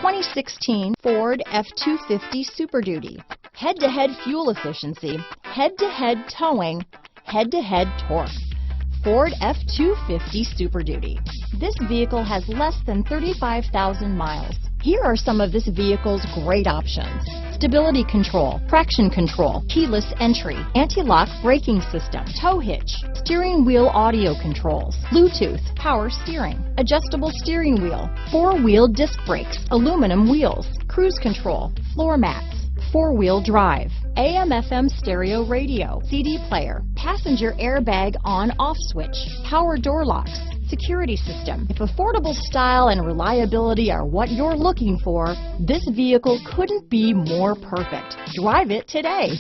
2016 Ford F-250 Super Duty. Head-to-head fuel efficiency, head-to-head towing, head-to-head torque. Ford F-250 Super Duty. This vehicle has less than 35,000 miles. Here are some of this vehicle's great options: stability control, traction control, keyless entry, anti-lock braking system, tow hitch, steering wheel audio controls, Bluetooth, power steering, adjustable steering wheel, four-wheel disc brakes, aluminum wheels, cruise control, floor mats, four-wheel drive, AM/FM stereo radio, CD player, passenger airbag on/off switch, power door locks, security system. If affordable style and reliability are what you're looking for, this vehicle couldn't be more perfect. Drive it today.